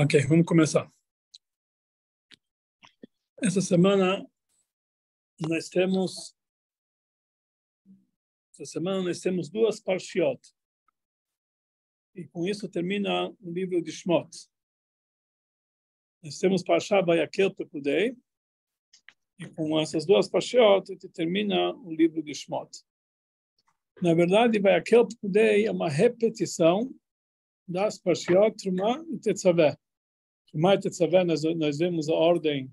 Ok, vamos começar. Essa semana nós temos duas parshiot. E com isso termina o livro de Shmot. Nós temos Parshat Vayakhel Pekudei. E com essas duas parshiot termina o livro de Shmot. Na verdade, Vayakhel Pekudei é uma repetição das parshiot Trumah e Tetzaveh. Trumah e Tetzaveh nós vemos a ordem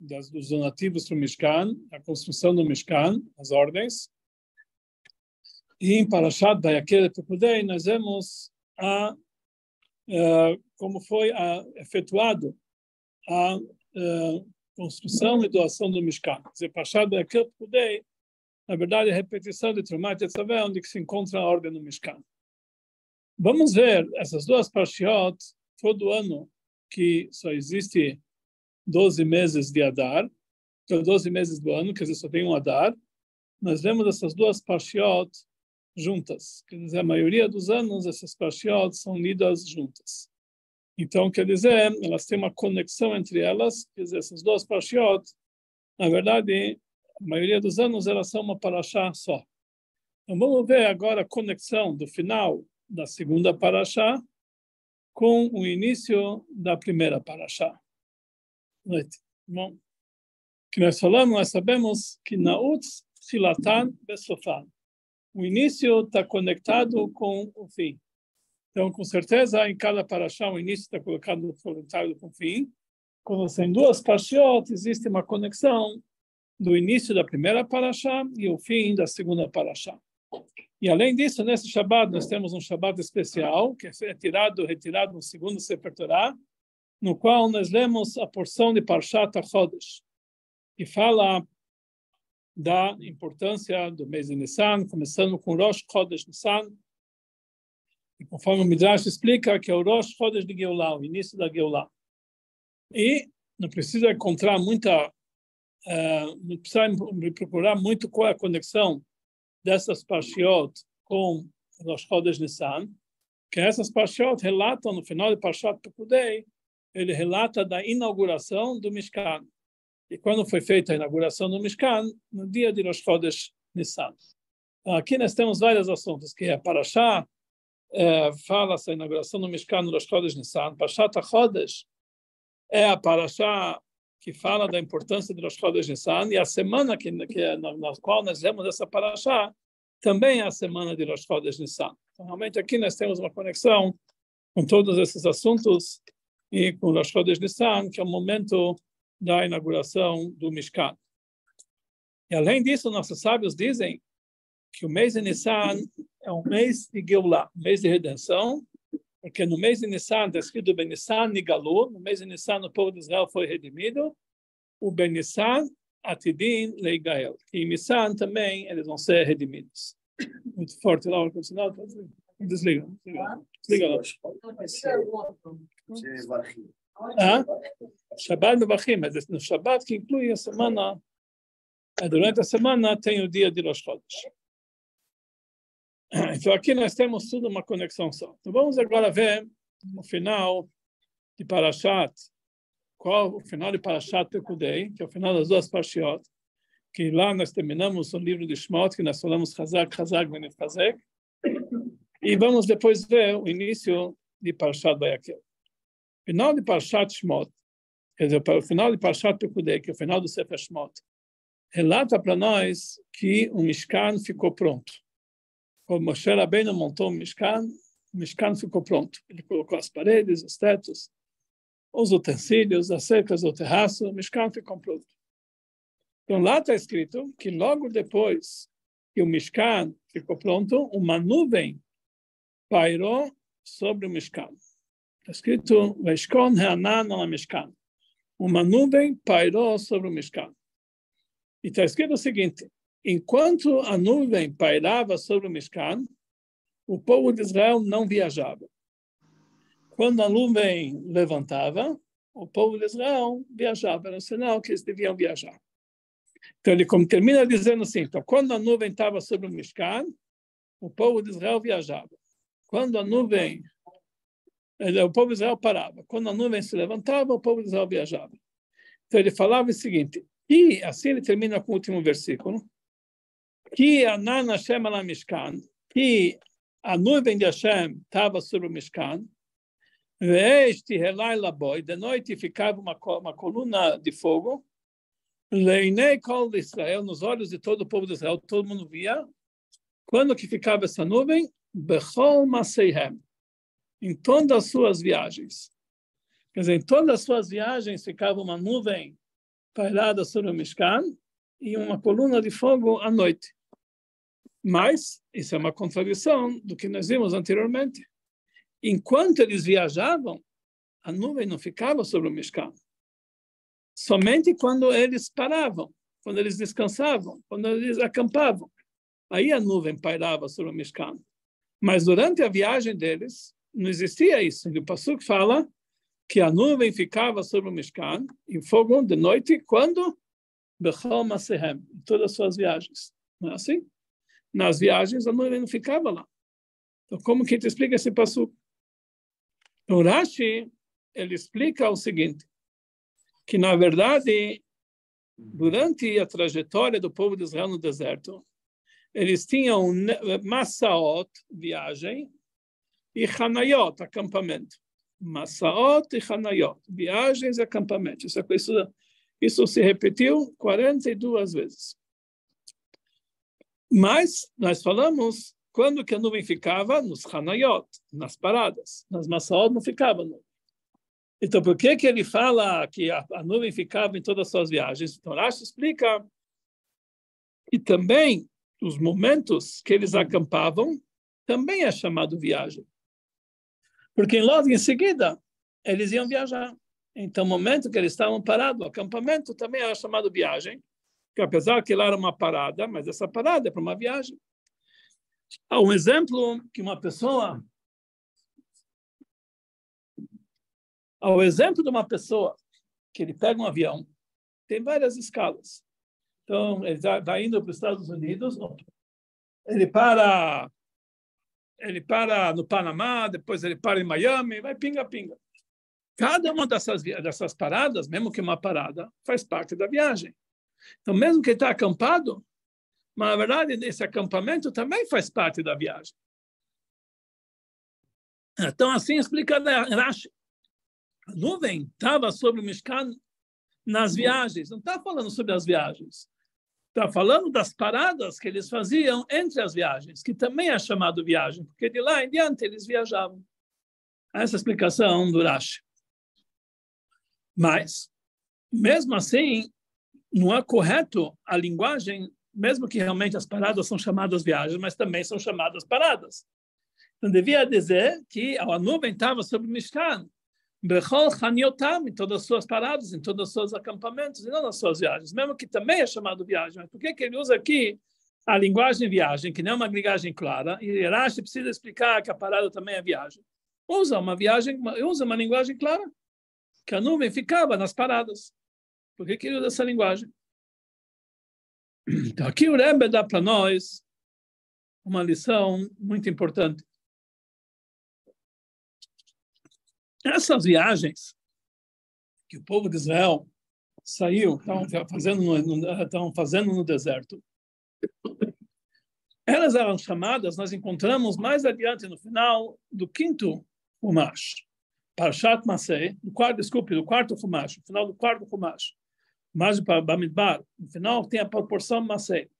dos donativos para o Mishkan, a construção do Mishkan, as ordens. E em Parashat Vayakhel Pekudei nós vemos como foi efetuado a construção e doação do Mishkan. Quer dizer, Parashat Vayakhel Pekudei, na verdade, é a repetição de Trumah e Tetzaveh, onde se encontra a ordem do Mishkan. Vamos ver essas duas parshiot todo ano, que só existe 12 meses de Adar, então 12 meses do ano, quer dizer, só tem um Adar. Nós vemos essas duas parshiot juntas. Quer dizer, a maioria dos anos, essas parshiot são lidas juntas. Então, quer dizer, elas têm uma conexão entre elas, quer dizer, essas duas parshiot, na verdade, a maioria dos anos, elas são uma parashá só. Então, vamos ver agora a conexão do final da segunda parashá com o início da primeira parashá. Bom, que nós falamos, nós sabemos que Nautz Tchilatan Besofan. O início está conectado com o fim. Então, com certeza, em cada parashá, o início está colocado conectado com o fim. Quando tem duas parshiot, existe uma conexão do início da primeira parashá e o fim da segunda parashá. E além disso, nesse Shabbat, nós temos um Shabbat especial, que é retirado no segundo Sefer Torah, no qual nós lemos a porção de Parshat HaChodesh, que fala da importância do mês de Nissan, começando com Rosh Chodesh Nissan, e conforme o Midrash explica, que é o Rosh Chodesh de Geulah, o início da Geulah. E não precisa encontrar não precisa procurar muito qual é a conexão dessas parshiot com Rosh Chodesh Nissan, que essas parshiot relatam, no final de Parshat Pekudei, ele relata da inauguração do Mishkan. E quando foi feita a inauguração do Mishkan? No dia de Rosh Chodesh Nissan. Então, aqui nós temos vários assuntos, que é a Parashá, fala essa inauguração do Mishkan no Rosh Chodesh Nissan. Parshat HaChodesh é a Parashá que fala da importância de Rosh Chodesh Nissan, e a semana na qual nós vemos essa Parashá também é a semana de Rosh Chodesh Nissan. Então, realmente aqui nós temos uma conexão com todos esses assuntos e com Rosh Chodesh Nissan, que é o momento da inauguração do Mishkan. E além disso, nossos sábios dizem que o mês de Nissan é um mês de Geulah, um mês de redenção, porque no mês de Nissan está escrito Ben Nissan Nigalu, no mês de Nissan o povo de Israel foi redimido, o Ben Nissan Atidin Leigael, e em Nissan também eles vão ser redimidos. Muito forte lá, o condicionado, desliga lá. Shabbat Mevachim, mas no Shabbat que inclui a semana, durante a semana tem o dia de Rosh Chodesh. Então aqui nós temos tudo uma conexão só. Então vamos agora ver no final de Parashat, qual o final de Parashat Pekudei, que é o final das duas parshiot, que lá nós terminamos o livro de Shmot, que nós falamos Chazak, Benefazek, e vamos depois ver o início de Parashat Vayakhel. O final de Parashat Shmot, quer dizer, o final de Parashat Pekudei, que é o final do Sefer Shmot, relata para nós que o Mishkan ficou pronto. Quando Moshe Rabbeinu montou o Mishkan ficou pronto. Ele colocou as paredes, os tetos, os utensílios, as cercas do terraço, o Mishkan ficou pronto. Então lá está escrito que logo depois que o Mishkan ficou pronto, uma nuvem pairou sobre o Mishkan. Está escrito, Vaishkon Ha'anan al Mishkan. Uma nuvem pairou sobre o Mishkan. E está escrito o seguinte, enquanto a nuvem pairava sobre o Mishkan, o povo de Israel não viajava. Quando a nuvem levantava, o povo de Israel viajava. Era um sinal que eles deviam viajar. Então ele termina dizendo assim, então quando a nuvem estava sobre o Mishkan, o povo de Israel viajava. quando a nuvem, o povo de Israel parava. Quando a nuvem se levantava, o povo de Israel viajava. Então ele falava o seguinte, e assim ele termina com o último versículo, que Anan Hashem ala Mishkan, que a nuvem de Hashem estava sobre o Mishkan, de noite ficava uma coluna de fogo, leinei kol de Israel, nos olhos de todo o povo de Israel, todo mundo via. Quando que ficava essa nuvem? Bechol maseihem, em todas as suas viagens. Quer dizer, em todas as suas viagens ficava uma nuvem pairada sobre o Mishkan e uma coluna de fogo à noite. Mas isso é uma contradição do que nós vimos anteriormente. Enquanto eles viajavam, a nuvem não ficava sobre o Mishkan. Somente quando eles paravam, quando eles descansavam, quando eles acampavam. Aí a nuvem pairava sobre o Mishkan. Mas durante a viagem deles, não existia isso. E o Pasuk fala que a nuvem ficava sobre o Mishkan, em fogo de noite, quando? Bechol Masehem, em todas as suas viagens. Não é assim? Nas viagens, a nuvem não ficava lá. Então, como que te explica esse Pasuk? O Rashi, ele explica o seguinte, que, na verdade, durante a trajetória do povo de Israel no deserto, eles tinham Massaot, viagem, e Hanayot, acampamento. Massaot e Hanayot, viagens e acampamento. Isso se repetiu 42 vezes. Mas nós falamos quando que a nuvem ficava nos Hanayot, nas paradas. Nas Massaot não ficava nuvem. Então, por que ele fala que a nuvem ficava em todas as suas viagens? Então, Rashi explica que também os momentos que eles acampavam também é chamado viagem. Porque logo em seguida, eles iam viajar. Então, o momento que eles estavam parados, o acampamento também era chamado viagem, que apesar que lá era uma parada, mas essa parada é para uma viagem. Há um exemplo que uma pessoa... Ao exemplo de uma pessoa que ele pega um avião, tem várias escalas. Então, ele está indo para os Estados Unidos, ele para no Panamá, depois ele para em Miami, vai pinga-pinga. Cada uma dessas paradas, mesmo que uma parada, faz parte da viagem. Então, mesmo que ele está acampado, mas, na verdade, esse acampamento também faz parte da viagem. Então, assim explica Rashi. A nuvem estava sobre o Mishkan nas viagens. Não está falando sobre as viagens. Está falando das paradas que eles faziam entre as viagens, que também é chamado viagem, porque de lá em diante eles viajavam. Essa é a explicação do Rashi. Mas, mesmo assim, não é correto a linguagem, mesmo que realmente as paradas são chamadas viagens, mas também são chamadas paradas. Então, devia dizer que a nuvem estava sobre o Mishkan, Bechol Hanyotam, em todas as suas paradas, em todos os seus acampamentos, e não nas suas viagens, mesmo que também é chamado viagem. Mas por que ele usa aqui a linguagem viagem, que não é uma linguagem clara, e Rashi precisa explicar que a parada também é viagem? Usa uma linguagem clara, que a nuvem ficava nas paradas. Por que ele usa essa linguagem? Então, aqui o Rebbe dá para nós uma lição muito importante. Essas viagens que o povo de Israel saiu, estavam fazendo no deserto, elas eram chamadas, nós encontramos mais adiante no final do quinto Humash, Parshat Masei, do quarto Humash, no final do quarto Humash, Humash Bamidbar, no final tem a porção Masei.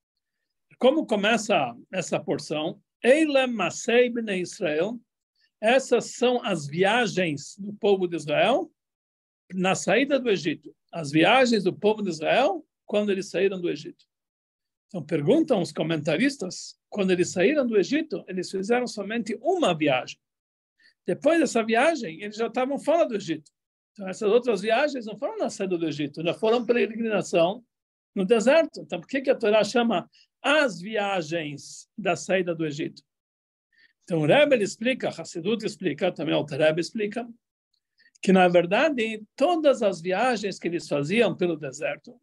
Como começa essa porção? Eilem Masei Bnei Israel. Essas são as viagens do povo de Israel na saída do Egito. As viagens do povo de Israel quando eles saíram do Egito. Então, perguntam os comentaristas, quando eles saíram do Egito, eles fizeram somente uma viagem. Depois dessa viagem, eles já estavam fora do Egito. Então, essas outras viagens não foram na saída do Egito, já foram peregrinação no deserto. Então, por que a Torá chama as viagens da saída do Egito? Então, o Rebbe explica, Hassidut explica, também o Rebbe explica, que, na verdade, todas as viagens que eles faziam pelo deserto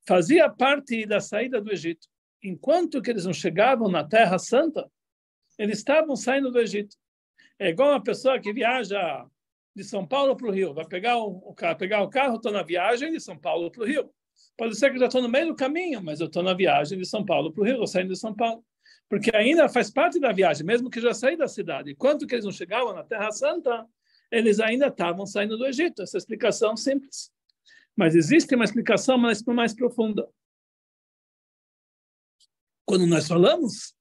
fazia parte da saída do Egito. Enquanto que eles não chegavam na Terra Santa, eles estavam saindo do Egito. É igual uma pessoa que viaja de São Paulo para o Rio. Vai pegar o carro, estou na viagem de São Paulo para o Rio. Pode ser que já estou no meio do caminho, mas eu estou na viagem de São Paulo para o Rio, estou saindo de São Paulo. Porque ainda faz parte da viagem, mesmo que já saí da cidade. Enquanto que eles não chegavam na Terra Santa, eles ainda estavam saindo do Egito. Essa explicação simples. Mas existe uma explicação mais profunda. Quando nós falamos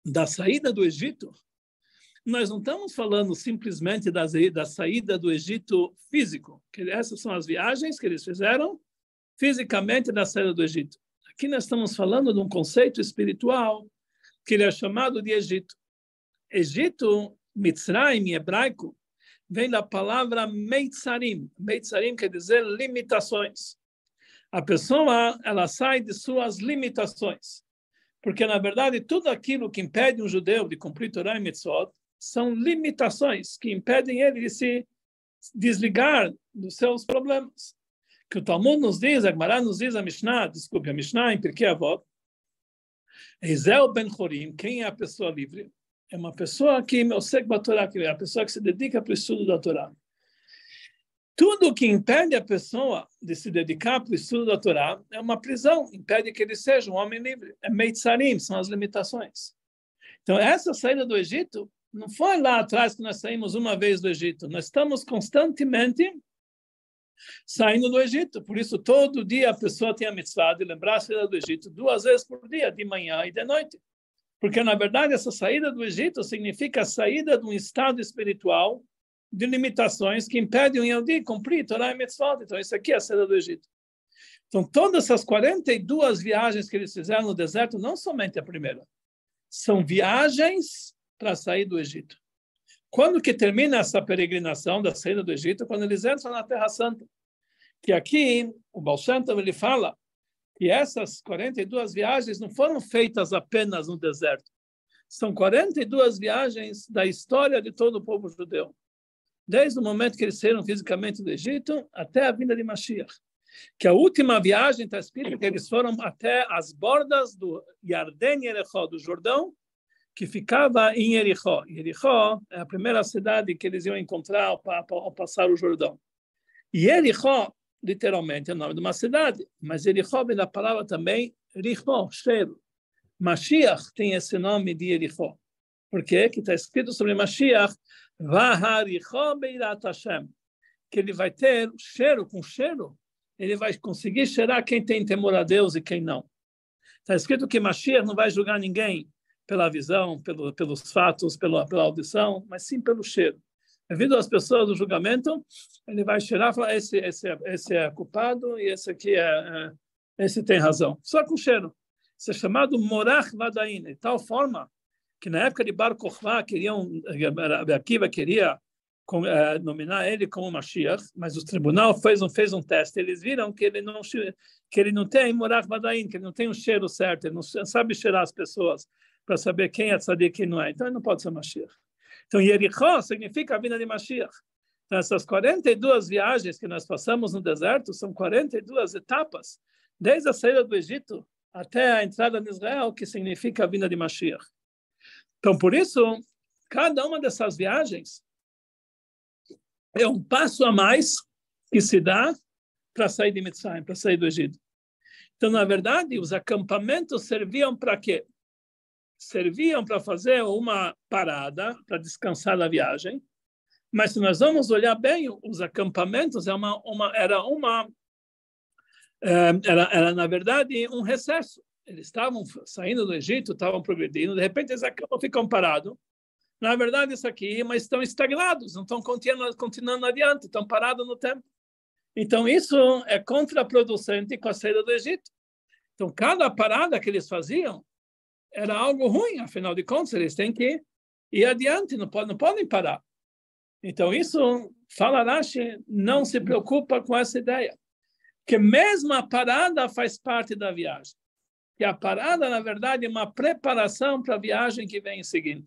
da saída do Egito, nós não estamos falando simplesmente da saída do Egito físico, que essas são as viagens que eles fizeram fisicamente da saída do Egito. Aqui nós estamos falando de um conceito espiritual que ele é chamado de Egito. Egito, Mitzrayim, em hebraico, vem da palavra Meitzarim. Meitzarim quer dizer limitações. A pessoa, ela sai de suas limitações. Porque, na verdade, tudo aquilo que impede um judeu de cumprir Torá e Mitzvot são limitações que impedem ele de se desligar dos seus problemas. Que o Talmud nos diz, a Gemara nos diz, a Mishnah em Pirkei Avot, Ezel Ben Chorim, quem é a pessoa livre? É uma pessoa que é a pessoa que se dedica para o estudo da Torá. Tudo que impede a pessoa de se dedicar para o estudo da Torá é uma prisão, impede que ele seja um homem livre. É Meitzarim, são as limitações. Então, essa saída do Egito não foi lá atrás que nós saímos uma vez do Egito. Nós estamos constantemente saindo do Egito. Por isso, todo dia a pessoa tem a mitzvah de lembrar a saída do Egito 2 vezes por dia, de manhã e de noite. Porque, na verdade, essa saída do Egito significa a saída de um estado espiritual de limitações que impedem o Yehudi cumprir Torá e Mitzvot. Então, isso aqui é a saída do Egito. Então, todas essas 42 viagens que eles fizeram no deserto, não somente a primeira, são viagens para sair do Egito. Quando que termina essa peregrinação da saída do Egito? Quando eles entram na Terra Santa. Que aqui, o Baal Shem Tov, ele fala que essas 42 viagens não foram feitas apenas no deserto. São 42 viagens da história de todo o povo judeu. Desde o momento que eles saíram fisicamente do Egito até a vinda de Mashiach. Que a última viagem está escrito que eles foram até as bordas do Yarden Yerechó, do Jordão, que ficava em Jericó. Jericó é a primeira cidade que eles iam encontrar ao passar o Jordão. E Jericó, literalmente, é o nome de uma cidade, mas Jericó vem da palavra também Richó, cheiro. Mashiach tem esse nome de Jericó. Por quê? Que está escrito sobre Mashiach, Vaharichó Beirat Hashem, que ele vai ter cheiro, com cheiro, ele vai conseguir cheirar quem tem temor a Deus e quem não. Está escrito que Mashiach não vai julgar ninguém pela visão, pelos fatos, pela audição, mas sim pelo cheiro. Devido às pessoas do julgamento, ele vai cheirar e falar, esse é culpado e esse aqui esse tem razão. Só com cheiro. Isso é chamado Morach Vadain, de tal forma que na época de Bar Kokhba, Rabbi Akiva queria nominar ele como Mashiach, mas o tribunal fez um teste. Eles viram que ele não tem Morach Vadain, que ele não tem um cheiro certo, ele não sabe cheirar as pessoas para saber quem é tzadik e quem não é. Então ele não pode ser Mashiach. Então Jericó significa a vinda de Mashiach. Então essas 42 viagens que nós passamos no deserto são 42 etapas, desde a saída do Egito até a entrada em Israel, que significa a vinda de Mashiach. Então, por isso, cada uma dessas viagens é um passo a mais que se dá para sair de Mitzrayim, para sair do Egito. Então, na verdade, os acampamentos serviam para quê? Serviam para fazer uma parada, para descansar da viagem, mas se nós vamos olhar bem, os acampamentos era na verdade, um recesso. Eles estavam saindo do Egito, estavam progredindo, de repente eles ficam parados. Na verdade, isso aqui, mas estão estagnados, não estão continuando adiante, estão parados no tempo. Então, isso é contraproducente com a saída do Egito. Então, cada parada que eles faziam era algo ruim, afinal de contas, eles têm que ir adiante, não podem parar. Então, isso, fala Rashi, não se preocupa com essa ideia. Que mesmo a parada faz parte da viagem. Que a parada, na verdade, é uma preparação para a viagem que vem em seguida.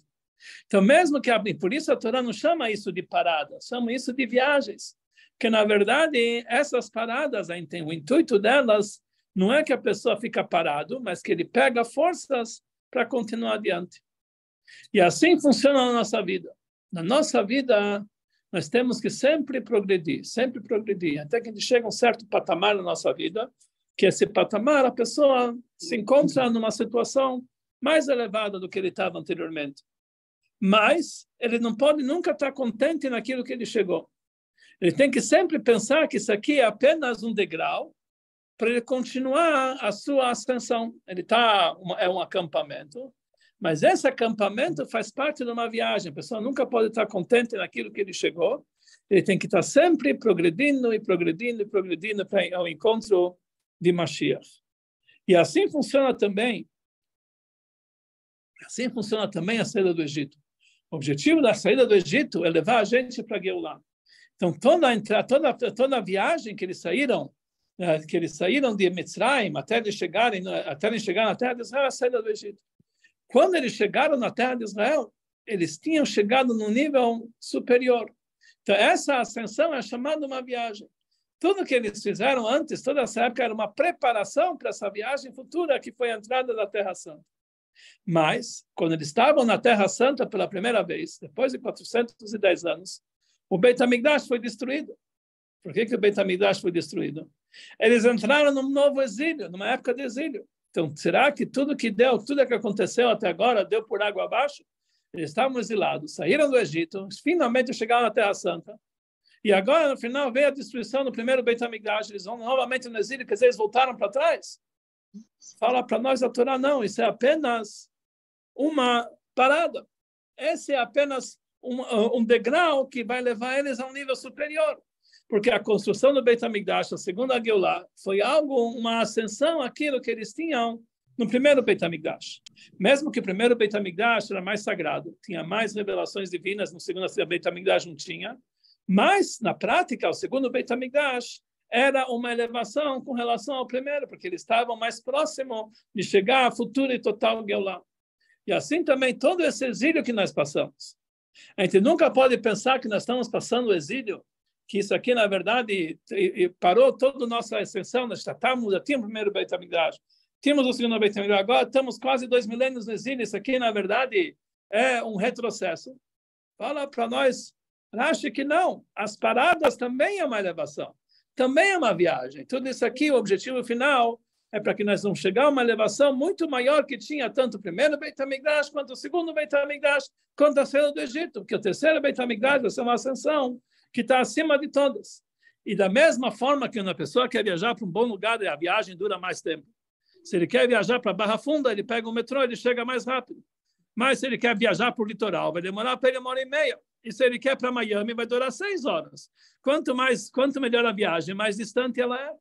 Então, mesmo que, por isso a Torá não chama isso de parada, chama isso de viagens. Porque, na verdade, essas paradas, o intuito delas não é que a pessoa fica parado, mas que ele pega forças para continuar adiante. E assim funciona na nossa vida. Na nossa vida, nós temos que sempre progredir, até que a gente chega a um certo patamar na nossa vida, que esse patamar, a pessoa se encontra numa situação mais elevada do que ele estava anteriormente. Mas ele não pode nunca estar contente naquilo que ele chegou. Ele tem que sempre pensar que isso aqui é apenas um degrau para ele continuar a sua ascensão. É um acampamento, mas esse acampamento faz parte de uma viagem. A pessoa nunca pode estar contente naquilo que ele chegou. Ele tem que estar sempre progredindo ao encontro de Mashiach. E assim funciona também a saída do Egito. O objetivo da saída do Egito é levar a gente para Geulah. Então, toda a viagem que eles saíram de Mitzrayim até eles chegarem na terra de Israel, a saída do Egito. Quando eles chegaram na terra de Israel, eles tinham chegado num nível superior. Então, essa ascensão é chamada uma viagem. Tudo que eles fizeram antes, toda essa época, era uma preparação para essa viagem futura, que foi a entrada da Terra Santa. Mas, quando eles estavam na Terra Santa pela primeira vez, depois de 410 anos, o Beit HaMikdash foi destruído. Por que o Beit HaMikdash foi destruído? Eles entraram num novo exílio, numa época de exílio. Então, será que tudo que aconteceu até agora, deu por água abaixo? Eles estavam exilados, saíram do Egito, finalmente chegaram na Terra Santa. E agora, no final, veio a destruição do primeiro Beit HaMikdash. Eles vão novamente no exílio, quer dizer, eles voltaram para trás? Fala para nós a Torá, não, isso é apenas uma parada. Esse é apenas um degrau que vai levar eles a um nível superior. Porque a construção do Beit HaMikdash, a segunda Geulah, foi uma ascensão àquilo que eles tinham no primeiro Beit HaMikdash. Mesmo que o primeiro Beit HaMikdash era mais sagrado, tinha mais revelações divinas, no segundo Beit HaMikdash não tinha, mas, na prática, o segundo Beit HaMikdash era uma elevação com relação ao primeiro, porque eles estavam mais próximos de chegar à futura e total Geulah. E assim também todo esse exílio que nós passamos. A gente nunca pode pensar que nós estamos passando o exílio, que isso aqui, na verdade, parou toda a nossa ascensão. Nós já tínhamos o primeiro Beit HaMikdash, tínhamos o segundo Beit HaMikdash, agora estamos quase 2 milênios no exílio. Isso aqui, na verdade, é um retrocesso. Fala para nós, acho que não. As paradas também é uma elevação, também é uma viagem. Tudo isso aqui, o objetivo final é para que nós vamos chegar a uma elevação muito maior que tinha tanto o primeiro Beit HaMikdash, quanto o segundo Beit HaMikdash, quanto a saída do Egito, porque o terceiro Beit HaMikdash vai ser uma ascensão que está acima de todas. E da mesma forma que uma pessoa quer viajar para um bom lugar, a viagem dura mais tempo. Se ele quer viajar para Barra Funda, ele pega o metrô, ele chega mais rápido. Mas se ele quer viajar para o litoral, vai demorar para ele 1h30. E se ele quer para Miami, vai durar 6 horas. Quanto melhor a viagem, mais distante ela é.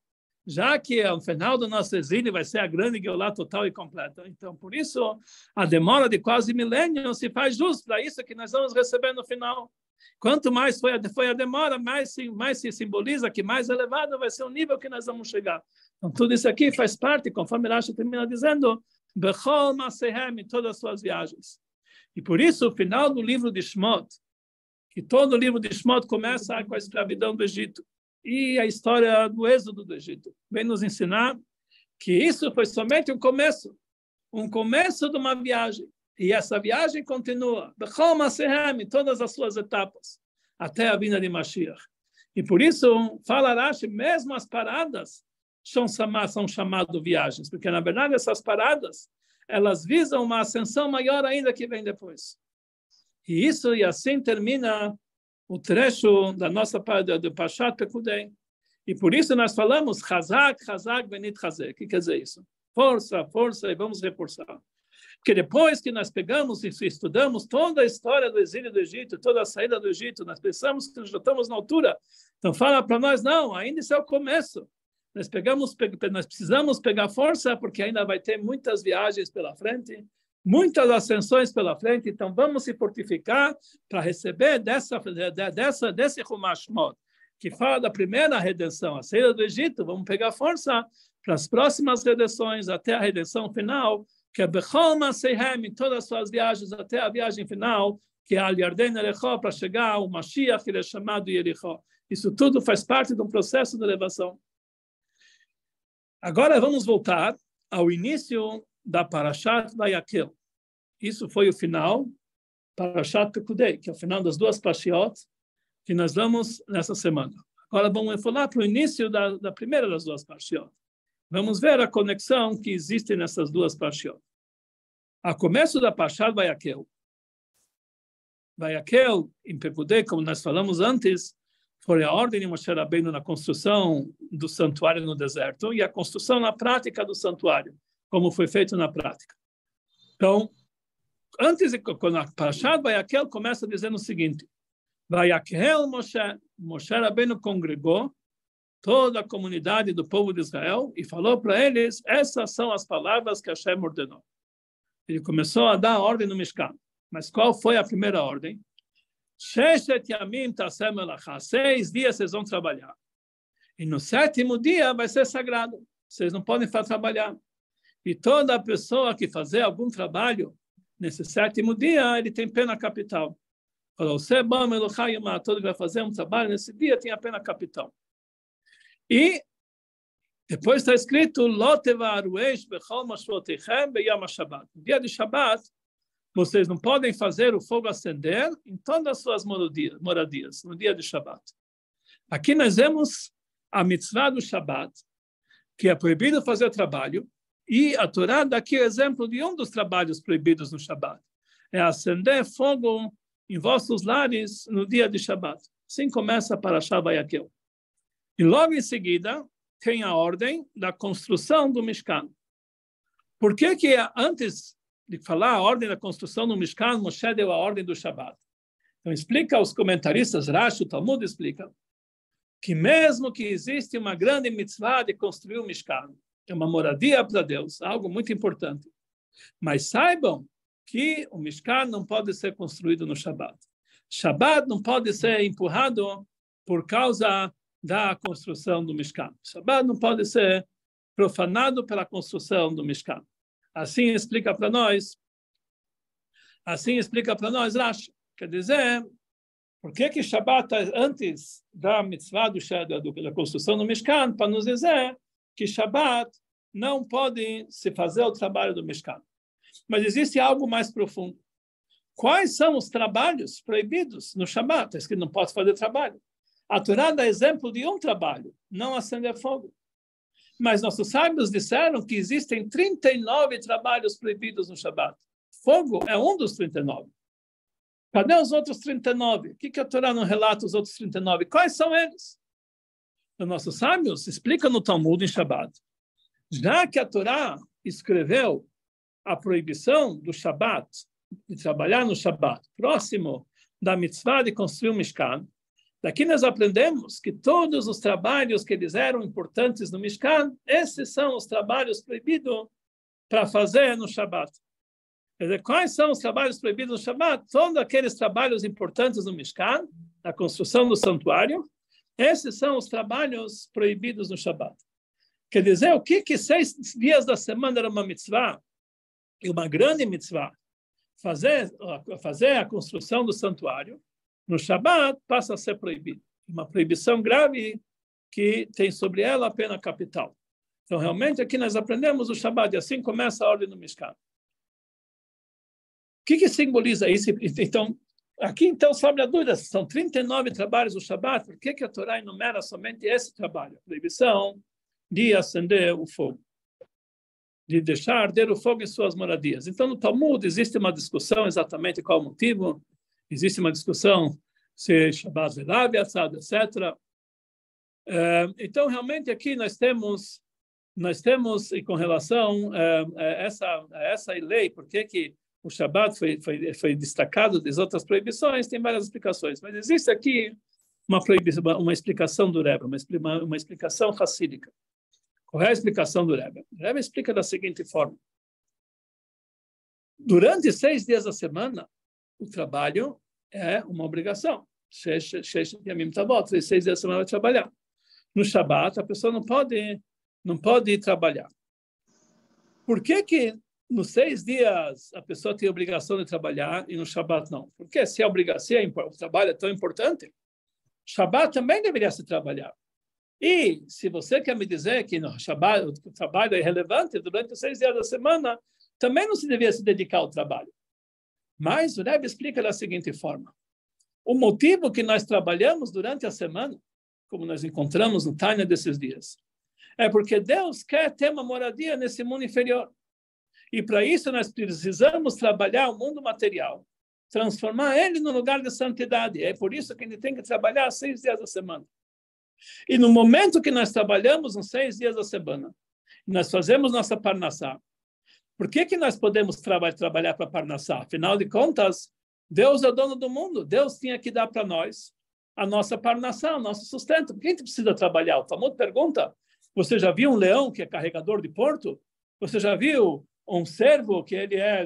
Já que ao final do nosso exílio vai ser a grande Geulah total e completa. Então, por isso, a demora de quase milênio se faz justo para isso que nós vamos receber no final. Quanto mais foi a demora, mais se simboliza que mais elevado vai ser o nível que nós vamos chegar. Então, tudo isso aqui faz parte, conforme Rashi termina dizendo, Bechol Masehem, em todas as suas viagens. E por isso, o final do livro de Shmot, que todo o livro de Shmot começa com a escravidão do Egito e a história do êxodo do Egito, vem nos ensinar que isso foi somente um começo de uma viagem. E essa viagem continua, Bechol Masehem, em todas as suas etapas, até a vinda de Mashiach. E por isso, fala Rashi, mesmo as paradas são chamadas viagens, porque na verdade essas paradas, elas visam uma ascensão maior ainda que vem depois. E assim termina o trecho da nossa do Parshat Pekudei. E por isso nós falamos Chazak, Chazak, Benit Chazek. O que quer dizer isso? Força, força, e vamos reforçar. Porque depois que nós pegamos e estudamos toda a história do exílio do Egito, toda a saída do Egito, nós pensamos que já estamos na altura. Então fala para nós, não, ainda isso é o começo. Nós precisamos pegar força, porque ainda vai ter muitas viagens pela frente, muitas ascensões pela frente. Então vamos se fortificar para receber desse Chumash Shmot, que fala da primeira redenção, a saída do Egito. Vamos pegar força para as próximas redenções, até a redenção final, que é Bechol Masehem, em todas as suas viagens, até a viagem final, que é Al Yarden Erechó, para chegar ao Mashiach, que ele é chamado Yerichó. Isso tudo faz parte de um processo de elevação. Agora vamos voltar ao início da Parashat Vayakhel. Isso foi o final Parashat Pekudei, que é o final das duas Pashiot, que nós vamos nessa semana. Agora vamos falar para o início da primeira das duas Pashiot. Vamos ver a conexão que existe nessas duas Pashiot. A começo da Pashat Vayakel. Vayakel, em Pekudei, como nós falamos antes, foi a ordem de Moshe Rabbeinu na construção do santuário no deserto e a construção na prática do santuário, como foi feito na prática. Então, antes, quando a Parashat Vayakel começa dizendo o seguinte: Vayakel Moshe Rabbeinu congregou toda a comunidade do povo de Israel e falou para eles: essas são as palavras que Hashem ordenou. Ele começou a dar ordem no Mishkan. Mas qual foi a primeira ordem? 6 dias vocês vão trabalhar. E no 7º dia vai ser sagrado. Vocês não podem trabalhar. E toda pessoa que fazer algum trabalho nesse 7º dia, ele tem pena capital. Falou, todo que vai fazer um trabalho nesse dia tem a pena capital. E depois está escrito, no dia de Shabbat, vocês não podem fazer o fogo acender em todas as suas moradias, no dia de Shabbat. Aqui nós vemos a mitzvah do Shabbat, que é proibido fazer trabalho, e a Torá dá aqui o exemplo de um dos trabalhos proibidos no Shabbat. É acender fogo em vossos lares no dia de Shabbat. Assim começa a Parashat Vayakel. E logo em seguida tem a ordem da construção do Mishkan. Por que antes de falar a ordem da construção do Mishkan, Moshe deu a ordem do Shabbat? Então explica aos comentaristas, Rashi, o Talmud explica, que mesmo que existe uma grande mitzvah de construir o Mishkan, é uma moradia para Deus, algo muito importante. Mas saibam que o Mishkan não pode ser construído no Shabbat. Shabbat não pode ser empurrado por causa da construção do Mishkan. Shabbat não pode ser profanado pela construção do Mishkan. Assim explica para nós Rashi. Quer dizer, por que Shabbat antes da mitzvah da construção do Mishkan, para nos dizer que Shabbat não pode se fazer o trabalho do Mishkan. Mas existe algo mais profundo. Quais são os trabalhos proibidos no Shabbat? É que não pode fazer trabalho. A Torá dá exemplo de um trabalho, não acender fogo. Mas nossos sábios disseram que existem 39 trabalhos proibidos no Shabbat. Fogo é um dos 39. Cadê os outros 39? Por que a Torá não relata os outros 39? Quais são eles? Os nossos sábios explicam no Talmud em Shabbat. Já que a Torá escreveu a proibição do Shabbat, de trabalhar no Shabbat, próximo da mitzvah de construir um Mishkan, daqui nós aprendemos que todos os trabalhos que eles eram importantes no Mishkan, esses são os trabalhos proibidos para fazer no Shabbat. Quer dizer, quais são os trabalhos proibidos no Shabbat? Todos aqueles trabalhos importantes no Mishkan, na construção do santuário, esses são os trabalhos proibidos no Shabbat. Quer dizer, o que 6 dias da semana era uma mitzvah, e uma grande mitzvah, fazer a construção do santuário, no Shabbat passa a ser proibido. Uma proibição grave que tem sobre ela a pena capital. Então, realmente, aqui nós aprendemos o Shabbat, e assim começa a ordem do Mishkan. O que simboliza isso? Então, aqui, então, sobre a dúvida, são 39 trabalhos do Shabbat, por que a Torá enumera somente esse trabalho? A proibição de acender o fogo, de deixar arder o fogo em suas moradias. Então, no Talmud existe uma discussão exatamente qual o motivo, existe uma discussão se Shabbat velav yatzad, etc. Então, realmente, aqui nós temos e com relação a essa lei, por que o Shabbat foi destacado das outras proibições, tem várias explicações. Mas existe aqui uma explicação do Rebbe, uma explicação hassídica. Qual é a explicação do Rebbe? O Rebbe explica da seguinte forma. Durante 6 dias da semana, o trabalho é uma obrigação. 6 dias da semana vai trabalhar. No Shabbat, a pessoa não pode trabalhar. Por que nos 6 dias a pessoa tem a obrigação de trabalhar e no Shabbat não? Porque se o trabalho é tão importante, Shabbat também deveria se trabalhar. E se você quer me dizer que no Shabbat o trabalho é relevante, durante os 6 dias da semana, também não se deveria se dedicar ao trabalho. Mas o Rebbe explica da seguinte forma. O motivo que nós trabalhamos durante a semana, como nós encontramos no Tânia desses dias, é porque Deus quer ter uma moradia nesse mundo inferior. E para isso nós precisamos trabalhar o mundo material, transformar ele no lugar de santidade. É por isso que ele tem que trabalhar 6 dias da semana. E no momento que nós trabalhamos nos 6 dias da semana, nós fazemos nossa parnassá, por que nós podemos trabalhar para parnassá? Afinal de contas, Deus é o dono do mundo. Deus tinha que dar para nós a nossa parnassá, o nosso sustento. Por que a gente precisa trabalhar? O Talmud pergunta, você já viu um leão que é carregador de porto? Você já viu um servo que ele é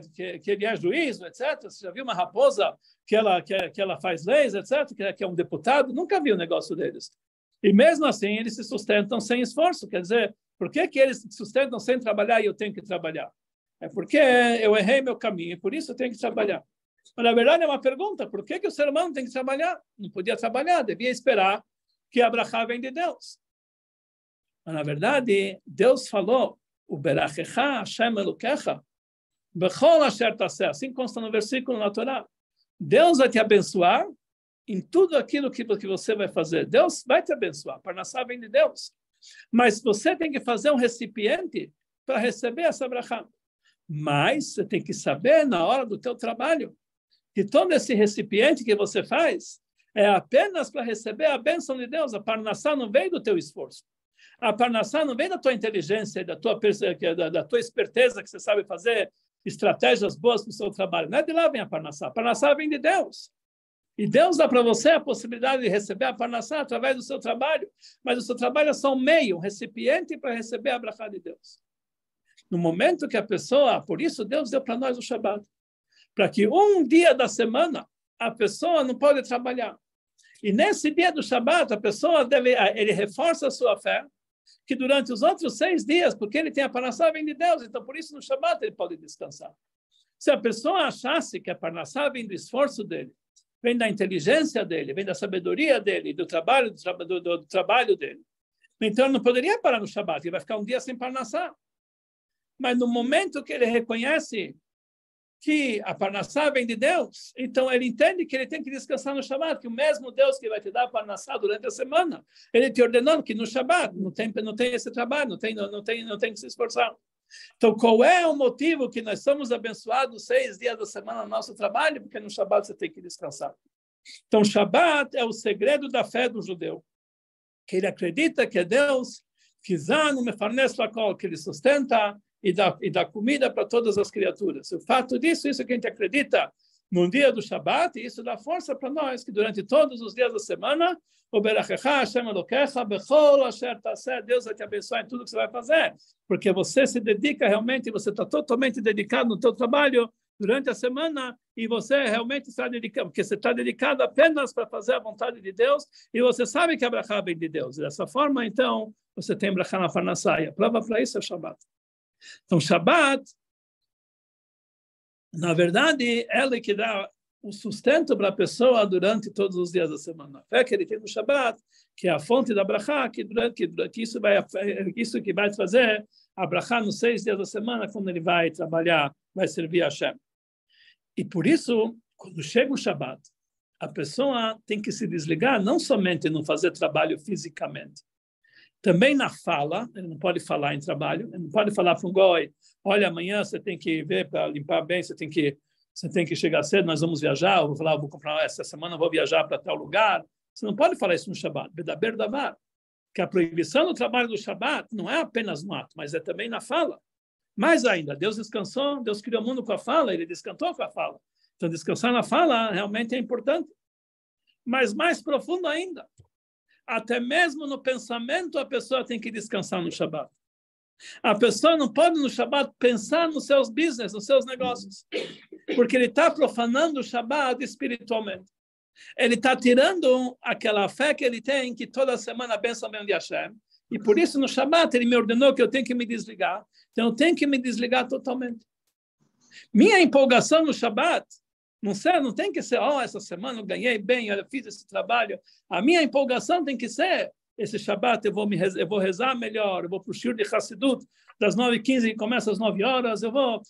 juiz, etc? Você já viu uma raposa que ela faz leis, etc? Que é um deputado? Nunca vi um negócio deles. E mesmo assim, eles se sustentam sem esforço. Quer dizer, por que eles se sustentam sem trabalhar e eu tenho que trabalhar? É porque eu errei meu caminho, e por isso eu tenho que trabalhar. Mas, na verdade, é uma pergunta. Por que o ser humano tem que trabalhar? Não podia trabalhar, devia esperar que a brachá vem de Deus. Mas, na verdade, Deus falou, o Berachecha Hashem Elokecha, Bechol Asher Taseh, assim consta no versículo na Torá. Deus vai te abençoar em tudo aquilo que você vai fazer. Deus vai te abençoar. Parnassá vem de Deus. Mas você tem que fazer um recipiente para receber essa brachá. Mas você tem que saber, na hora do teu trabalho, que todo esse recipiente que você faz é apenas para receber a bênção de Deus. A parnassá não veio do teu esforço. A parnassá não vem da tua inteligência, da tua esperteza, que você sabe fazer estratégias boas para o seu trabalho. Não é de lá vem a parnassá. A parnassá vem de Deus. E Deus dá para você a possibilidade de receber a parnassá através do seu trabalho. Mas o seu trabalho é só um meio, um recipiente para receber a brachá de Deus. No momento que a pessoa, por isso Deus deu para nós o Shabbat, para que um dia da semana a pessoa não pode trabalhar. E nesse dia do Shabbat, a pessoa ele reforça a sua fé, que durante os outros 6 dias, porque ele tem a parnassá, vem de Deus, então por isso no Shabbat ele pode descansar. Se a pessoa achasse que a parnassá vem do esforço dele, vem da inteligência dele, vem da sabedoria dele, do trabalho dele, então ele não poderia parar no Shabbat, ele vai ficar um dia sem parnassá. Mas no momento que ele reconhece que a parnassá vem de Deus, então ele entende que ele tem que descansar no Shabbat, que o mesmo Deus que vai te dar a parnassá durante a semana, ele te ordenou que no Shabbat não tem esse trabalho, não tem que se esforçar. Então, qual é o motivo que nós somos abençoados 6 dias da semana no nosso trabalho? Porque no Shabbat você tem que descansar. Então, Shabbat é o segredo da fé do judeu, que ele acredita que é Deus, que ele sustenta e dá comida para todas as criaturas. O fato disso, isso que a gente acredita no dia do Shabbat, e isso dá força para nós, que durante todos os dias da semana, o Berachecha Hashem Elokecha Bechol Asher Taseh, Deus vai te abençoar em tudo que você vai fazer, porque você se dedica realmente, você está totalmente dedicado no teu trabalho durante a semana, e você realmente está dedicado, porque você está dedicado apenas para fazer a vontade de Deus, e você sabe que a brachá vem de Deus. Dessa forma, então, você tem brachá na parnassá. A prova para isso é o Shabbat. Então, Shabbat, na verdade, ela é que dá o sustento para a pessoa durante todos os dias da semana. A fé que ele tem no Shabbat, que é a fonte da brachá, que isso que vai trazer a brachá nos 6 dias da semana, quando ele vai trabalhar, vai servir a Hashem. E por isso, quando chega o Shabbat, a pessoa tem que se desligar, não somente não fazer trabalho fisicamente, também na fala, ele não pode falar em trabalho, ele não pode falar para um goi, olha, amanhã você tem que ver para limpar bem, você tem que chegar cedo, nós vamos viajar, eu vou falar, vou comprar essa semana, eu vou viajar para tal lugar. Você não pode falar isso no Shabbat, bedaber davar, que a proibição do trabalho do Shabbat não é apenas no ato, mas é também na fala. Mais ainda, Deus descansou, Deus criou o mundo com a fala, ele descansou com a fala. Então, descansar na fala realmente é importante. Mas mais profundo ainda, até mesmo no pensamento a pessoa tem que descansar no Shabbat. A pessoa não pode no Shabbat pensar nos seus business, nos seus negócios, porque ele está profanando o Shabbat espiritualmente. Ele está tirando aquela fé que ele tem, que toda semana a bênção vem de Hashem, e por isso no Shabbat ele me ordenou que eu tenho que me desligar, então eu tenho que me desligar totalmente. Minha empolgação no Shabbat, não tem que ser, essa semana eu ganhei bem, eu fiz esse trabalho. A minha empolgação tem que ser, esse Shabbat eu vou rezar melhor, eu vou para o Shir de Hassidut, das 9h15, que começa às 9 horas, eu vou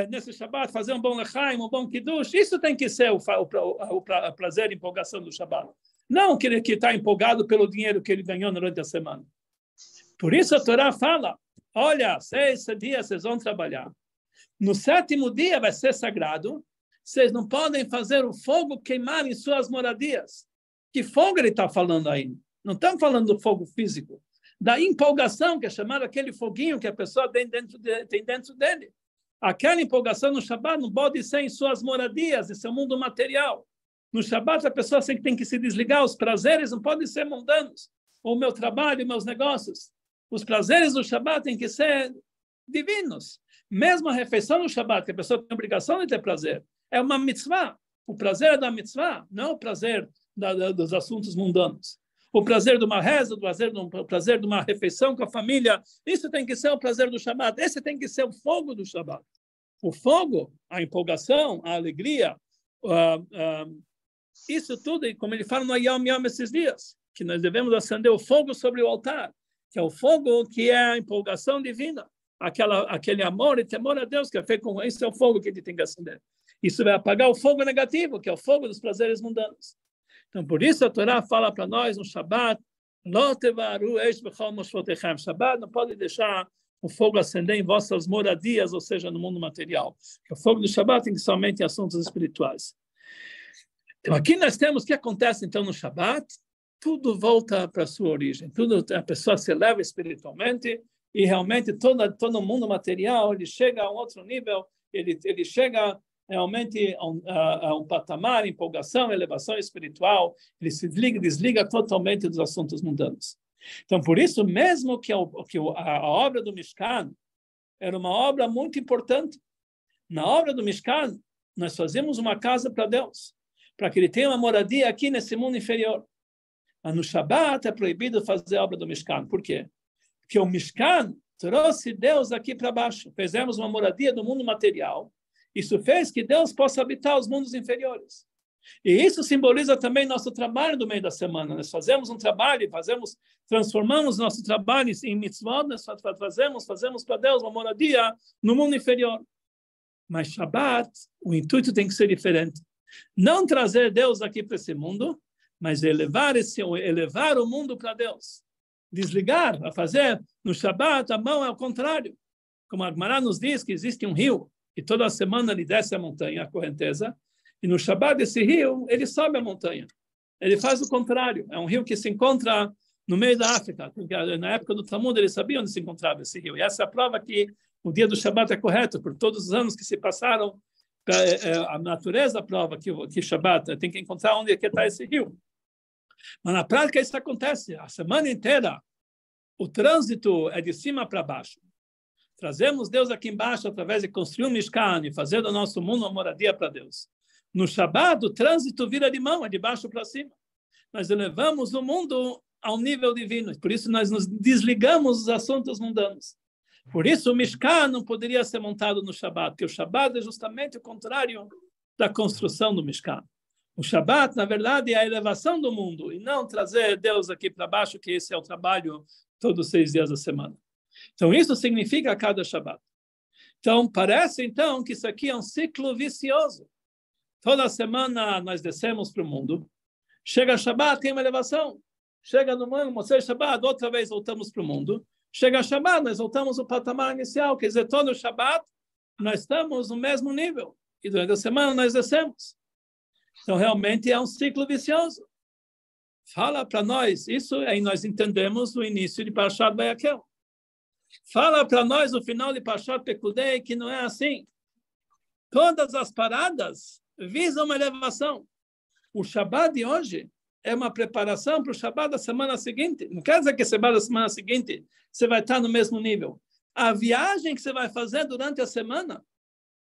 nesse Shabbat, fazer um bom lechaim, um bom kiddush, isso tem que ser o prazer e empolgação do Shabbat. Não que ele está empolgado pelo dinheiro que ele ganhou durante a semana. Por isso a Torá fala, olha, 6 dias vocês vão trabalhar. No 7º dia vai ser sagrado, vocês não podem fazer o fogo queimar em suas moradias. Que fogo ele está falando aí? Não estamos falando do fogo físico, da empolgação, que é chamado aquele foguinho que a pessoa tem dentro dele. Aquela empolgação no Shabbat não pode ser em suas moradias, em seu mundo material. No Shabbat a pessoa tem que se desligar, os prazeres não podem ser mundanos. O meu trabalho, meus negócios. Os prazeres do Shabbat têm que ser divinos. Mesmo a refeição no Shabbat, que a pessoa tem a obrigação de ter prazer, é uma mitzvah. O prazer é da mitzvah, não o prazer dos assuntos mundanos. O prazer de uma reza, o prazer de uma refeição com a família, isso tem que ser o prazer do Shabbat. Esse tem que ser o fogo do Shabbat. O fogo, a empolgação, a alegria, isso tudo, como ele fala no Yom Yom esses dias, que nós devemos acender o fogo sobre o altar, que é o fogo que é a empolgação divina, aquele amor e temor a Deus que é feito com isso, é o fogo que ele tem que acender. Isso vai apagar o fogo negativo, que é o fogo dos prazeres mundanos. Então, por isso a Torá fala para nós no Shabbat, Shabbat não pode deixar o fogo acender em vossas moradias, ou seja, no mundo material. O fogo do Shabbat tem que ser somente em assuntos espirituais. Então, aqui nós temos o que acontece então no Shabbat, tudo volta para a sua origem, tudo, a pessoa se eleva espiritualmente e realmente todo o mundo material ele chega a um outro nível, ele chega realmente a um patamar, empolgação, elevação espiritual, ele se desliga totalmente dos assuntos mundanos. Então, por isso, mesmo que a obra do Mishkan era uma obra muito importante, na obra do Mishkan, nós fazemos uma casa para Deus, para que ele tenha uma moradia aqui nesse mundo inferior. Mas no Shabbat é proibido fazer a obra do Mishkan. Por quê? Porque o Mishkan trouxe Deus aqui para baixo. Fizemos uma moradia do mundo material. Isso fez que Deus possa habitar os mundos inferiores. E isso simboliza também nosso trabalho do meio da semana. Nós fazemos um trabalho, transformamos nosso trabalho em mitzvot, nós fazemos para Deus uma moradia no mundo inferior. Mas Shabbat, o intuito tem que ser diferente. Não trazer Deus aqui para esse mundo, mas elevar o mundo para Deus. Desligar, a fazer no Shabbat, a mão é o contrário. Como a Gemara nos diz que existe um rio, e toda semana ele desce a montanha, a correnteza, e no Shabbat esse rio, ele sobe a montanha. Ele faz o contrário. É um rio que se encontra no meio da África. Na época do Talmud, ele sabia onde se encontrava esse rio. E essa é a prova que o dia do Shabbat é correto, por todos os anos que se passaram, a natureza prova que Shabbat tem que encontrar onde está esse rio. Mas na prática isso acontece. A semana inteira, o trânsito é de cima para baixo. Trazemos Deus aqui embaixo através de construir um Mishkan e fazer do nosso mundo uma moradia para Deus. No Shabbat, o trânsito vira de mão, é de baixo para cima. Nós elevamos o mundo ao nível divino. Por isso nós nos desligamos dos assuntos mundanos. Por isso o Mishkan não poderia ser montado no Shabbat, porque o Shabbat é justamente o contrário da construção do Mishkan. O Shabbat, na verdade, é a elevação do mundo e não trazer Deus aqui para baixo, que esse é o trabalho todos os 6 dias da semana. Então, isso significa cada Shabbat. Então, parece, então, que isso aqui é um ciclo vicioso. Toda semana nós descemos para o mundo. Chega Shabbat, tem uma elevação. Chega no Motzei Shabbat, outra vez voltamos para o mundo. Chega Shabbat, nós voltamos ao patamar inicial. Quer dizer, todo Shabbat, nós estamos no mesmo nível. E durante a semana nós descemos. Então, realmente é um ciclo vicioso. Fala para nós, isso aí nós entendemos no início de Parashat Vayakhel. Fala para nós no final de Parashat Pekudei que não é assim. Todas as paradas visam uma elevação. O Shabbat de hoje é uma preparação para o Shabbat da semana seguinte. Não quer dizer que Shabbat da semana seguinte você vai estar no mesmo nível. A viagem que você vai fazer durante a semana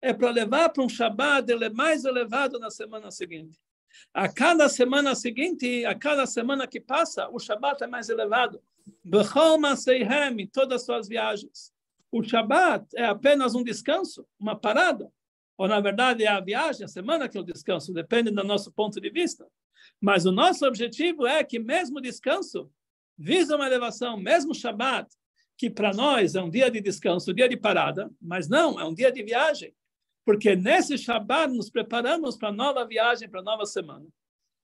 é para levar para um Shabbat mais elevado na semana seguinte. A cada semana seguinte, a cada semana que passa, o Shabbat é mais elevado. Bechol Maseihem, em todas as suas viagens. O Shabbat é apenas um descanso, uma parada. Ou, na verdade, é a viagem, a semana que é o descanso, depende do nosso ponto de vista. Mas o nosso objetivo é que mesmo o descanso visa uma elevação, mesmo o Shabbat, que para nós é um dia de descanso, um dia de parada, mas não, é um dia de viagem. Porque nesse Shabbat nos preparamos para a nova viagem, para a nova semana.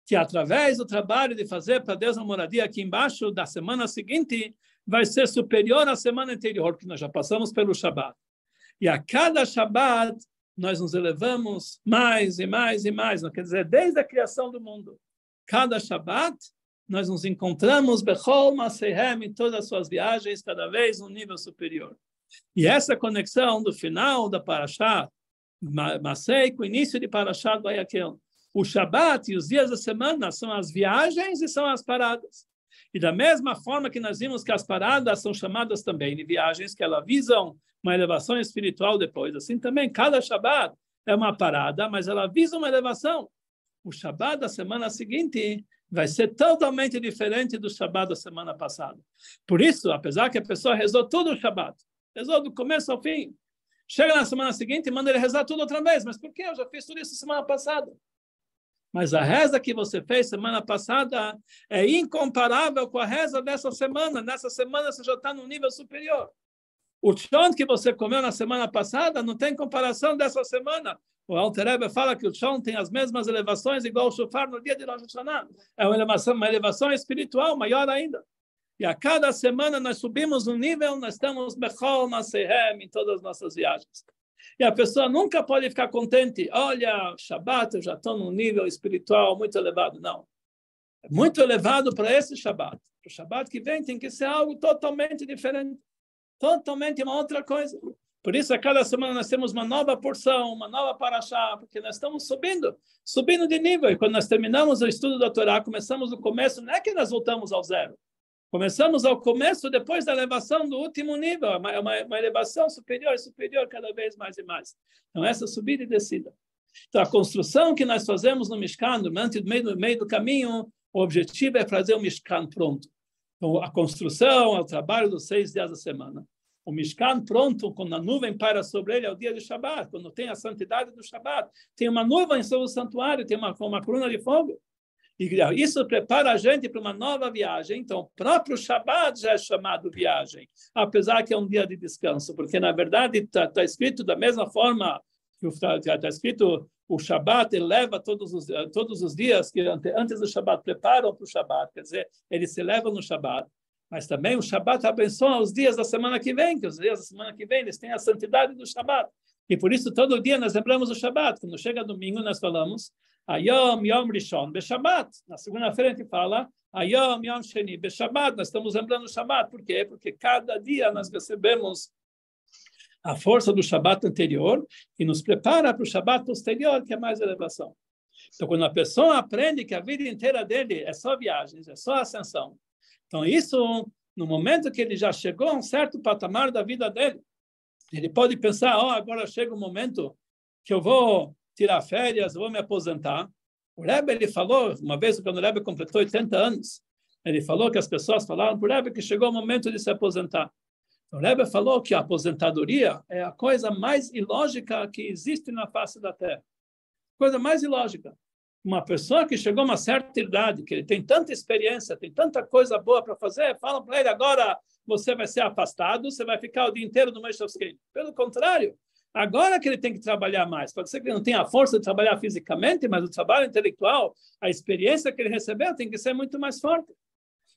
Que através do trabalho de fazer para Deus a moradia aqui embaixo, da semana seguinte, vai ser superior à semana anterior, porque nós já passamos pelo Shabbat. E a cada Shabbat, nós nos elevamos mais e mais e mais. Não quer dizer, desde a criação do mundo. Cada Shabbat, nós nos encontramos Bechol Maseihem em todas as suas viagens, cada vez um nível superior. E essa conexão do final da Parashá, Masei, com o início de Parashá do Ayakel, o Shabbat e os dias da semana são as viagens e são as paradas. E da mesma forma que nós vimos que as paradas são chamadas também de viagens, que elas visam uma elevação espiritual depois. Assim também, cada Shabbat é uma parada, mas ela visa uma elevação. O Shabbat da semana seguinte vai ser totalmente diferente do Shabbat da semana passada. Por isso, apesar que a pessoa rezou todo o Shabbat, rezou do começo ao fim, chega na semana seguinte e manda ele rezar tudo outra vez. Mas por quê? Eu já fiz tudo isso semana passada. Mas a reza que você fez semana passada é incomparável com a reza dessa semana. Nessa semana você já está num nível superior. O chon que você comeu na semana passada não tem comparação dessa semana. O Alter Rebbe fala que o chon tem as mesmas elevações igual o shofar no dia de Rosh Hashanah. É uma elevação espiritual maior ainda. E a cada semana nós subimos um nível, nós estamos Bechol Maseihem em todas as nossas viagens. E a pessoa nunca pode ficar contente. Olha, Shabbat, eu já estou num nível espiritual muito elevado. Não. É muito elevado para esse Shabbat. O Shabbat que vem tem que ser algo totalmente diferente. Totalmente uma outra coisa. Por isso, a cada semana nós temos uma nova porção, uma nova paraxá, porque nós estamos subindo de nível. E quando nós terminamos o estudo da Torá, começamos do começo, não é que nós voltamos ao zero. Começamos ao começo, depois da elevação do último nível, uma elevação superior, cada vez mais e mais. Então, essa subida e descida. Então, a construção que nós fazemos no Mishkan, no meio do caminho, o objetivo é fazer o Mishkan pronto. Então, a construção é o trabalho dos 6 dias da semana. O Mishkan pronto, quando a nuvem para sobre ele, é o dia do Shabbat, quando tem a santidade do Shabbat. Tem uma nuvem sobre o santuário, tem uma coluna de fogo. E isso prepara a gente para uma nova viagem. Então, o próprio Shabbat já é chamado viagem, apesar que é um dia de descanso, porque, na verdade, está escrito da mesma forma que está escrito, o Shabbat eleva todos os dias que antes do Shabbat preparam para o Shabbat, quer dizer, ele se eleva no Shabbat, mas também o Shabbat abençoa os dias da semana que vem, que os dias da semana que vem eles têm a santidade do Shabbat. E por isso, todo dia nós lembramos o Shabbat. Quando chega domingo, nós falamos Ayom Yom Rishon Beshabbat. Na segunda-feira a gente fala Ayom Yom Sheni Beshabbat. Nós estamos lembrando o Shabbat. Por quê? Porque cada dia nós recebemos a força do Shabbat anterior e nos prepara para o Shabbat posterior, que é mais elevação. Então, quando a pessoa aprende que a vida inteira dele é só viagens, é só ascensão. Então, isso, no momento que ele já chegou a um certo patamar da vida dele, ele pode pensar, agora chega o momento que eu vou tirar férias, eu vou me aposentar. O Rebbe, ele falou, uma vez quando o Rebbe completou 80 anos, ele falou que as pessoas falaram para o Rebbe que chegou o momento de se aposentar. O Rebbe falou que a aposentadoria é a coisa mais ilógica que existe na face da Terra. Coisa mais ilógica. Uma pessoa que chegou a uma certa idade, que ele tem tanta experiência, tem tanta coisa boa para fazer, falam para ele, agora você vai ser afastado, você vai ficar o dia inteiro no meio dos quentes. Pelo contrário, agora que ele tem que trabalhar mais. Pode ser que ele não tenha a força de trabalhar fisicamente, mas o trabalho intelectual, a experiência que ele recebeu tem que ser muito mais forte.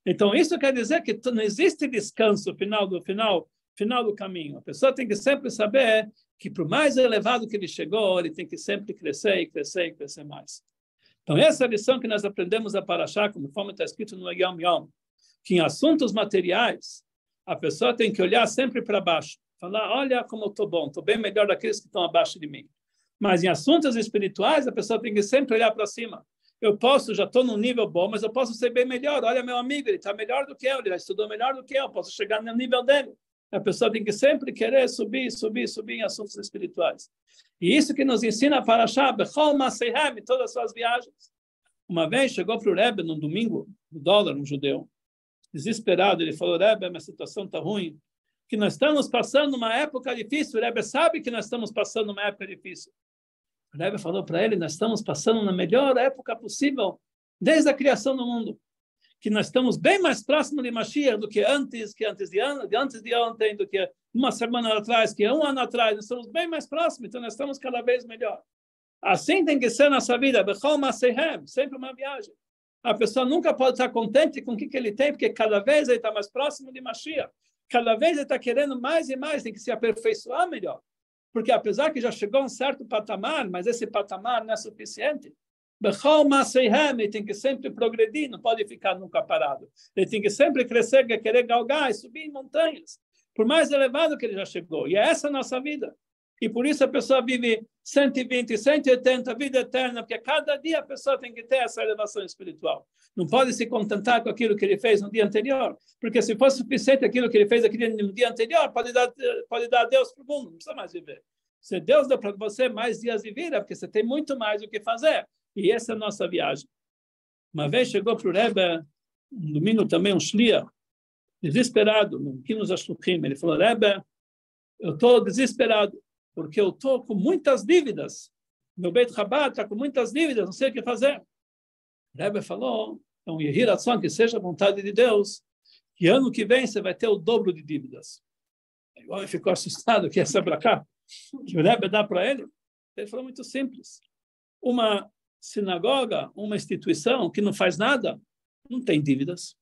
Então, isso quer dizer que não existe descanso final do caminho. A pessoa tem que sempre saber que, por mais elevado que ele chegou, ele tem que sempre crescer e crescer e crescer mais. Então, essa é a lição que nós aprendemos a Parashá, conforme está escrito no Yom Yom, que em assuntos materiais, a pessoa tem que olhar sempre para baixo. Falar, olha como eu estou bom, estou bem melhor daqueles que estão abaixo de mim. Mas em assuntos espirituais, a pessoa tem que sempre olhar para cima. Já estou num nível bom, mas eu posso ser bem melhor. Olha, meu amigo, ele está melhor do que eu, ele já estudou melhor do que eu posso chegar no nível dele. A pessoa tem que sempre querer subir em assuntos espirituais. E isso que nos ensina a Parashá, Bechol Maseihem, em todas as suas viagens. Uma vez chegou para o Rebbe, num domingo, um judeu, desesperado, ele falou, Rebbe, minha situação está ruim, que nós estamos passando uma época difícil, o Rebbe sabe que nós estamos passando uma época difícil. O Rebbe falou para ele, nós estamos passando na melhor época possível, desde a criação do mundo. que nós estamos bem mais próximos de Mashiach do que antes de ontem, do que uma semana atrás, que um ano atrás. Nós estamos bem mais próximos, então nós estamos cada vez melhor. Assim tem que ser nossa vida. Sempre uma viagem. A pessoa nunca pode estar contente com o que ele tem, porque cada vez ele está mais próximo de Mashiach. Cada vez ele está querendo mais e mais, tem que se aperfeiçoar melhor. Porque apesar que já chegou a um certo patamar, mas esse patamar não é suficiente. Ele tem que sempre progredir, não pode ficar nunca parado. Ele tem que sempre crescer, querer galgar e subir em montanhas, por mais elevado que ele já chegou. E é essa a nossa vida. E por isso a pessoa vive 120, 180, vida eterna, porque cada dia a pessoa tem que ter essa elevação espiritual. Não pode se contentar com aquilo que ele fez no dia anterior, porque se for suficiente aquilo que ele fez no dia anterior, pode dar a Deus para o mundo, não precisa mais viver. Se Deus deu para você mais dias de vida, porque você tem muito mais o que fazer. E essa é a nossa viagem. Uma vez chegou para o Rebbe, um domingo também, um shliach, desesperado, no Kinos Ashluchim. Ele falou, Rebbe, eu estou desesperado, porque eu estou com muitas dívidas. Meu Beit Chabad está com muitas dívidas, não sei o que fazer. O Rebbe falou, então, Yehi Ratzon, que seja a vontade de Deus, que ano que vem você vai ter o dobro de dívidas. Ele ficou assustado, que essa para cá, que o Rebbe dá para ele. Ele falou muito simples. Uma sinagoga, uma instituição que não faz nada, não tem dívidas.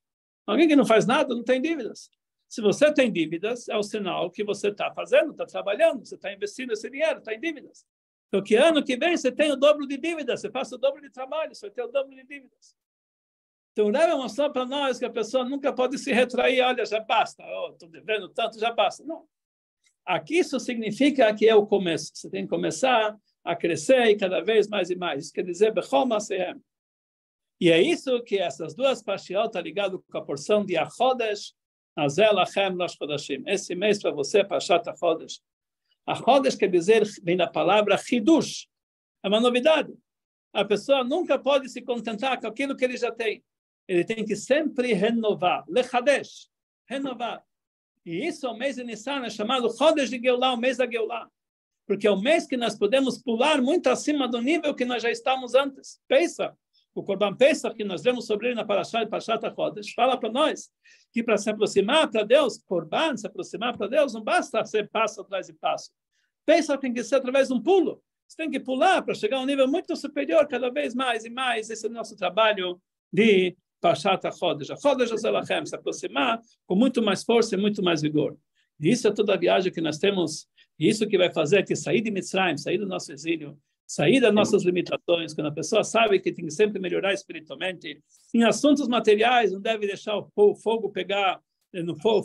Alguém que não faz nada, não tem dívidas. Se você tem dívidas, é o sinal que você está fazendo, está trabalhando, você está investindo esse dinheiro, está em dívidas. Então, que ano que vem você tem o dobro de dívidas, você faz o dobro de trabalho, você vai ter o dobro de dívidas. Então, o Rebbe mostrou para nós que a pessoa nunca pode se retrair, olha, já basta, estou devendo tanto, já basta. Não. Aqui isso significa que é o começo. Você tem que começar a crescer e cada vez mais e mais. Isso quer dizer, Bechol Masehem. E é isso que essas duas parashiot estão ligadas com a porção de Achodesh, Azel Lachem Rosh Chodashim. Esse mês para você, Parashat Achodesh. Achodesh quer dizer, vem da palavra Chidush. É uma novidade. A pessoa nunca pode se contentar com aquilo que ele já tem. Ele tem que sempre renovar. Lechadesh. Renovar. E isso é o mês de Nissan, é chamado Chodesh de Geulah, o mês da Geulah. Porque é o mês que nós podemos pular muito acima do nível que nós já estávamos antes. Pesach, o Corban Pesach, que nós lemos sobre ele na Parashat Chodesh, fala para nós que para se aproximar para Deus, Corban, se aproximar para Deus, não basta ser passo atrás de passo. Pesach tem que ser através de um pulo. Você tem que pular para chegar a um nível muito superior, cada vez mais e mais. Esse é o nosso trabalho de Parashat Chodesh. Chodesh Azelachem, se aproximar com muito mais força e muito mais vigor. E isso é toda a viagem que nós temos. E isso que vai fazer que sair de Mitzrayim, sair do nosso exílio, sair das nossas limitações, quando a pessoa sabe que tem que sempre melhorar espiritualmente. Em assuntos materiais, não deve deixar o fogo pegar, no fogo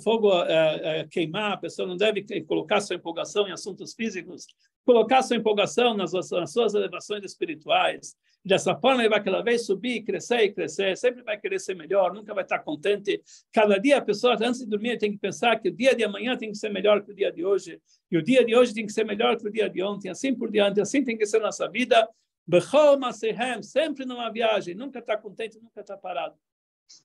queimar, a pessoa não deve colocar sua empolgação em assuntos físicos, colocar sua empolgação nas suas elevações espirituais. Dessa forma, ele vai cada vez subir, crescer e crescer, sempre vai querer ser melhor, nunca vai estar contente. Cada dia a pessoa, antes de dormir, tem que pensar que o dia de amanhã tem que ser melhor que o dia de hoje, e o dia de hoje tem que ser melhor que o dia de ontem, assim por diante, assim tem que ser nossa vida. Bechol Masehem, sempre numa viagem, nunca está contente, nunca está parado.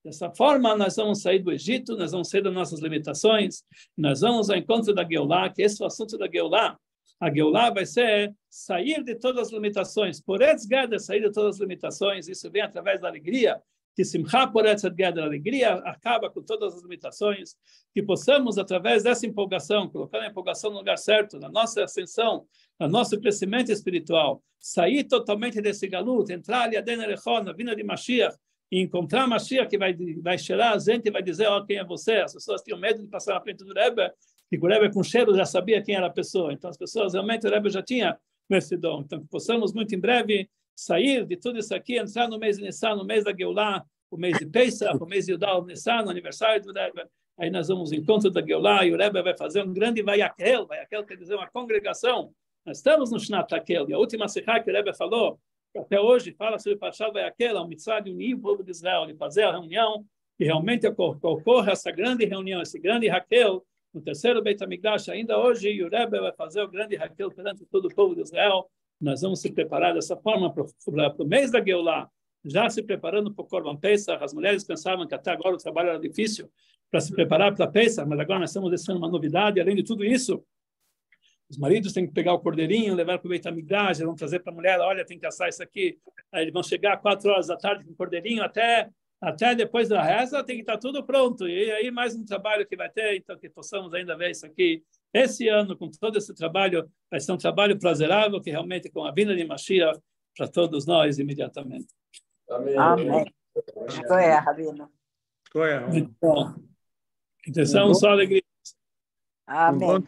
Dessa forma, nós vamos sair do Egito, nós vamos sair das nossas limitações, nós vamos ao encontro da Geulah, que esse é o assunto da Geulah. A Geulah vai ser sair de todas as limitações. Por Etz Geder, sair de todas as limitações. Isso vem através da alegria. Que Simcha por Etz Geder, a alegria acaba com todas as limitações. Que possamos, através dessa empolgação, colocar a empolgação no lugar certo, na nossa ascensão, no nosso crescimento espiritual, sair totalmente desse galuto, entrar ali na vinda de Mashiach, e encontrar Mashiach que vai cheirar a gente e vai dizer, quem é você? As pessoas tinham medo de passar na frente do Rebbe, que o Rebbe com cheiro já sabia quem era a pessoa. Então as pessoas realmente, o Rebbe já tinha esse dom. Então que possamos muito em breve sair de tudo isso aqui, entrar no mês de Nissan, no mês da Geulah, o mês de Pesach, o mês de Yudal Nissan, no aniversário do Rebbe. Aí nós vamos ao encontro da Geulah e o Rebbe vai fazer um grande Vayakel. Vayakel quer dizer uma congregação. Nós estamos no Shnat Hakel. E a última Sikha que o Rebbe falou, até hoje, fala sobre Parashat Vayakel, o mitzvah de unir o povo de Israel, de fazer a reunião, e realmente ocorre essa grande reunião, esse grande Hakel, no terceiro Beit HaMikdash, ainda hoje, e o Rebbe vai fazer o grande Hakel perante todo o povo de Israel. Nós vamos se preparar dessa forma para o mês da Geulah, já se preparando para o Korban Pesach. As mulheres pensavam que até agora o trabalho era difícil para se preparar para Pesach, mas agora nós estamos descendo uma novidade. Além de tudo isso, os maridos têm que pegar o cordeirinho, levar para o Beit HaMikdash, vão trazer para a mulher, olha, tem que assar isso aqui. Aí eles vão chegar às 4 horas da tarde com o cordeirinho até até depois da reza tem que estar tudo pronto. E aí mais um trabalho que vai ter, então que possamos ainda ver isso aqui. Esse ano, com todo esse trabalho, vai ser um trabalho prazerável, que realmente com a vinda de Mashiach, para todos nós imediatamente. Amém. Escolha, Rabino. Escolha. Muito bom. Intenção, só alegria. Amém.